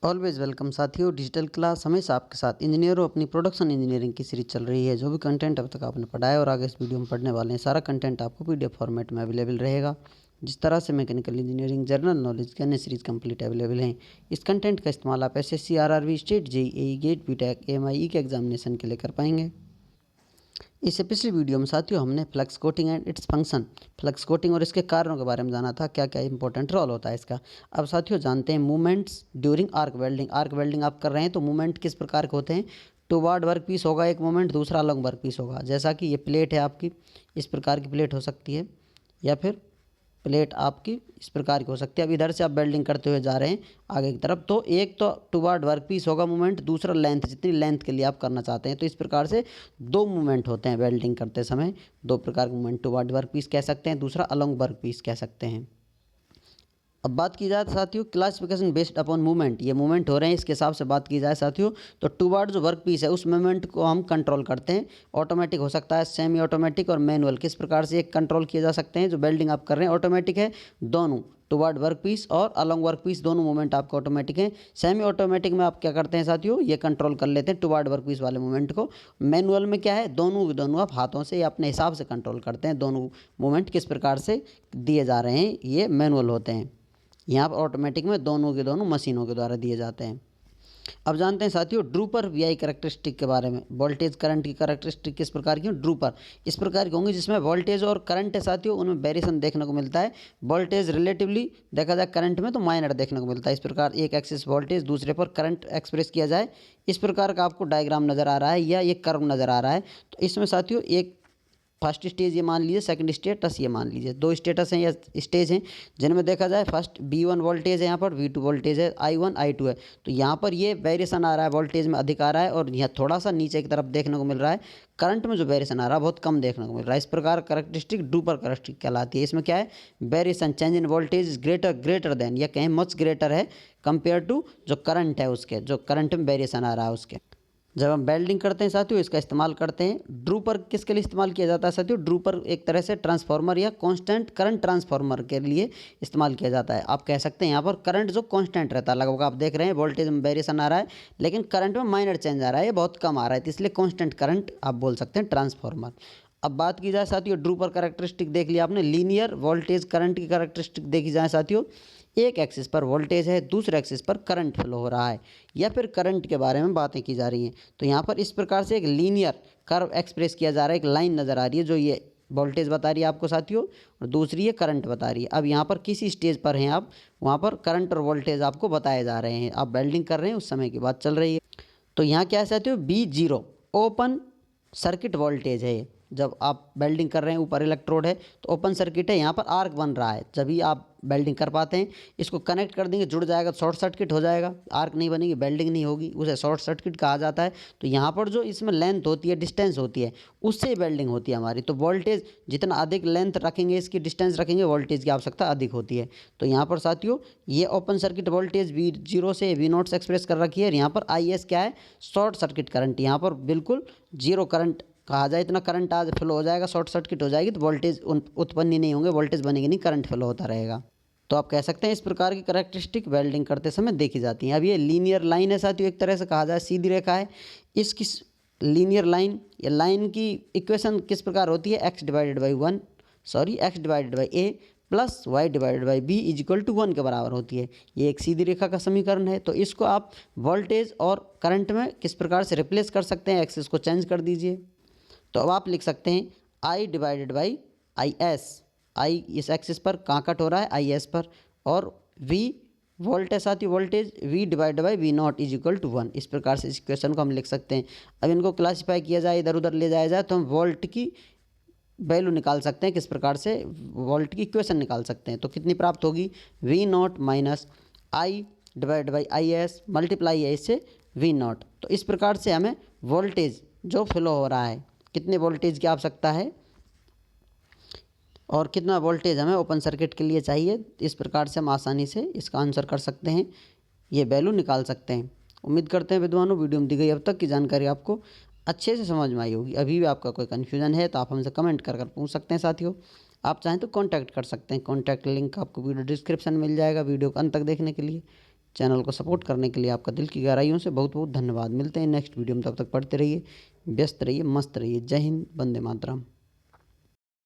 Always welcome साथियों। Digital class हमेशा आपके साथ। इंजीनियरों अपनी प्रोडक्शन इंजीनियरिंग की सीरीज चल रही है। जो भी कंटेंट अब तक आपने पढ़ा है और आगे इस वीडियो में पढ़ने वाले हैं, सारा कंटेंट आपको पीडीएफ फॉर्मेट में अवेलेबल रहेगा। जिस तरह से मैकेनिकल इंजीनियरिंग, जनरल नॉलेज की अन्य सीरीज कंप्लीट अवेलेबल हैं। इस कंटेंट का इस्तेमाल आप SSC, RRB, state, JEE, GATE, BTech, AMI के एग्जामिनेशन के लिए कर पाएंगे। इससे पिछली वीडियो में साथियों हमने flux coating and its function, flux coating और इसके कारणों के बारे में जाना था, क्या क्या इंपॉर्टेंट रोल होता है इसका। अब साथियों जानते हैं movements during arc welding. Arc welding आप कर रहे हैं तो मूवमेंट किस प्रकार के होते हैं। टूवार्ड वर्क पीस होगा एक मूवमेंट, दूसरा लॉन्ग वर्क पीस होगा। जैसा कि ये प्लेट है आपकी, इस प्रकार की प्लेट हो सकती है, या फिर प्लेट आपकी इस प्रकार की हो सकती है। अब इधर से आप वेल्डिंग करते हुए जा रहे हैं आगे की तरफ, तो एक तो टूवार्ड वर्क पीस होगा मूवमेंट, दूसरा लेंथ, जितनी लेंथ के लिए आप करना चाहते हैं। तो इस प्रकार से दो मूवमेंट होते हैं वेल्डिंग करते समय। दो प्रकार के मूवमेंट, टूवार्ड वर्क पीस कह सकते हैं, दूसरा अलोंग वर्क पीस कह सकते हैं। अब बात की जाए साथियों क्लासिफिकेशन बेस्ड अपॉन मूवमेंट, ये मूवमेंट हो रहे हैं इसके हिसाब से बात की जाए साथियों, तो टूवार्ड जो वर्क पीस है उस मूवमेंट को हम कंट्रोल करते हैं। ऑटोमेटिक हो सकता है, सेमी ऑटोमेटिक और मैनुअल। किस प्रकार से एक कंट्रोल किए जा सकते हैं। जो वेल्डिंग आप कर रहे हैं ऑटोमेटिक है, दोनों टूवार्ड वर्क पीस और अलोंग वर्क पीस दोनों मूवमेंट आपका ऑटोमेटिक है। सेमी ऑटोमेटिक में आप क्या करते हैं साथियों, ये कंट्रोल कर लेते हैं टूवार्ड वर्क पीस वाले मूवमेंट को। मैनुअल में क्या है, दोनों आप हाथों से या अपने हिसाब से कंट्रोल करते हैं। दोनों मूवमेंट किस प्रकार से दिए जा रहे हैं, ये मैनुअल होते हैं। यहाँ पर ऑटोमेटिक में दोनों के दोनों मशीनों के द्वारा दिए जाते हैं। अब जानते हैं साथियों ड्रूपर वीआई कैरेक्टरिस्टिक के बारे में। वोल्टेज करंट की कैरेक्टरिस्टिक किस प्रकार की, ड्रूपर इस प्रकार की होंगी जिसमें वोल्टेज और करंट है साथियों, उनमें वेरिएशन देखने को मिलता है। वोल्टेज रिलेटिवली देखा जाए करंट में तो माइनर देखने को मिलता है। इस प्रकार एक एक्सिस वोल्टेज, दूसरे पर करंट एक्सप्रेस किया जाए, इस प्रकार का आपको डायग्राम नज़र आ रहा है या ये कर्व नज़र आ रहा है। तो इसमें साथियों एक फर्स्ट स्टेज ये मान लीजिए, सेकंड स्टेटस ये मान लीजिए। दो स्टेटस हैं या स्टेज हैं जिनमें देखा जाए फर्स्ट V1 वोल्टेज है, यहाँ पर V2 वोल्टेज है, I1 I2 है। तो यहाँ पर ये वेरिएशन आ रहा है, वोल्टेज में अधिक आ रहा है, और यहाँ थोड़ा सा नीचे की तरफ देखने को मिल रहा है करंट में जो वेरिएशन आ रहा है बहुत कम देखने को मिल रहा है। इस प्रकार कैरेक्टरिस्टिक ड्रूपर कैरेक्टरिस्टिक कहलाती है। इसमें क्या है, variation change in voltage is greater than, या कहीं मच ग्रेटर है कंपेयर टू जो करंट है उसके, जो करंट में वेरिएशन आ रहा है उसके। जब हम वेल्डिंग करते हैं साथियों इसका इस्तेमाल करते हैं। ड्रूपर किसके लिए इस्तेमाल किया जाता है साथियों, ड्रूपर एक तरह से ट्रांसफार्मर या कांस्टेंट करंट ट्रांसफार्मर के लिए इस्तेमाल किया जाता है। आप कह सकते हैं यहाँ पर करंट जो कांस्टेंट रहता है, लगभग आप देख रहे हैं वोल्टेज में वेरिएशन आ रहा है लेकिन करंट में माइनर चेंज आ रहा है, ये बहुत कम आ रहा है, तो इसलिए कांस्टेंट करंट आप बोल सकते हैं ट्रांसफार्मर। अब बात की जाए साथियों ड्रूपर कैरेक्टरिस्टिक देख लिया आपने, लीनियर वोल्टेज करंट की कैरेक्टरिस्टिक देखी जाए साथियों। एक एक्सिस पर वोल्टेज है, दूसरे एक्सिस पर करंट फ्लो हो रहा है, या फिर करंट के बारे में बातें की जा रही हैं। तो यहाँ पर इस प्रकार से एक लीनियर कर्व एक्सप्रेस किया जा रहा है। एक लाइन नज़र आ रही है जो ये वोल्टेज बता रही है आपको साथियों, और दूसरी ये करंट बता रही है। अब यहाँ पर किसी स्टेज पर हैं आप, वहाँ पर करंट और वोल्टेज आपको बताए जा रहे हैं। आप वेल्डिंग कर रहे हैं उस समय की बात चल रही है। तो यहाँ क्या है साथियों, B0 ओपन सर्किट वोल्टेज है। जब आप वेल्डिंग कर रहे हैं ऊपर इलेक्ट्रोड है तो ओपन सर्किट है, यहाँ पर आर्क बन रहा है, जब आप वेल्डिंग कर पाते हैं। इसको कनेक्ट कर देंगे, जुड़ जाएगा तो शॉर्ट सर्किट हो जाएगा, आर्क नहीं बनेगी, वेल्डिंग नहीं होगी, उसे शॉर्ट सर्किट कहा जाता है। तो यहाँ पर जो इसमें लेंथ होती है, डिस्टेंस होती है, उससे वेल्डिंग होती है हमारी। तो वोल्टेज जितना अधिक लेंथ रखेंगे, इसकी डिस्टेंस रखेंगे, वोल्टेज की आवश्यकता अधिक होती है। तो यहाँ पर साथियों ये ओपन सर्किट वोल्टेज V0 से V0 से एक्सप्रेस कर रखी है, और यहाँ पर IS क्या है, शॉर्ट सर्किट करंट। यहाँ पर बिल्कुल जीरो करंट कहा जाए, इतना करंट आज फ्लो हो जाएगा, शॉर्ट सर्किट हो जाएगी तो वोल्टेज उत्पन्न ही नहीं होंगे, वोल्टेज बनेगी नहीं, करंट फ्लो होता रहेगा। तो आप कह सकते हैं इस प्रकार की कैरेक्टरिस्टिक वेल्डिंग करते समय देखी जाती हैं। अब ये लीनियर लाइन है साथियों, एक तरह से कहा जाए सीधी रेखा है। इसकी लीनियर लाइन या लाइन की इक्वेशन किस प्रकार होती है, x divided by a plus y divided by b is equal to 1 के बराबर होती है। ये एक सीधी रेखा का समीकरण है। तो इसको आप वोल्टेज और करंट में किस प्रकार से रिप्लेस कर सकते हैं, एक्सिस को चेंज कर दीजिए। तो अब आप लिख सकते हैं I डिवाइडेड बाई IS, आई इस एक्सिस पर कहाँ कट हो रहा है, IS पर, और V वोल्ट है साथ ही voltage, V divide by V0 is equal to 1। इस प्रकार से इस इक्वेशन को हम लिख सकते हैं। अब इनको क्लासीफाई किया जाए, इधर उधर ले जाया जाए, तो हम वोल्ट की वैल्यू निकाल सकते हैं। किस प्रकार से, वोल्ट की इक्वेशन निकाल सकते हैं। तो कितनी प्राप्त होगी, V0 minus I divide by IS multiply है इससे V0। तो इस प्रकार से हमें वोल्टेज जो फ्लो हो रहा है, कितने वोल्टेज की आवश्यकता है और कितना वोल्टेज हमें ओपन सर्किट के लिए चाहिए, इस प्रकार से हम आसानी से इसका आंसर कर सकते हैं, ये वैल्यू निकाल सकते हैं। उम्मीद करते हैं विद्वानों वीडियो में दी गई अब तक की जानकारी आपको अच्छे से समझ में आई होगी। अभी भी आपका कोई कन्फ्यूजन है तो आप हमसे कमेंट कर पूछ सकते हैं साथियों। आप चाहें तो कॉन्टैक्ट कर सकते हैं, कॉन्टैक्ट लिंक आपको वीडियो डिस्क्रिप्शन में मिल जाएगा। वीडियो को अंत तक देखने के लिए चैनल को सपोर्ट करने के लिए आपका दिल की गहराइयों से बहुत बहुत धन्यवाद। मिलते हैं नेक्स्ट वीडियो में, तब तक पढ़ते रहिए, व्यस्त रहिए, मस्त रहिए। जय हिंद, वंदे मातरम।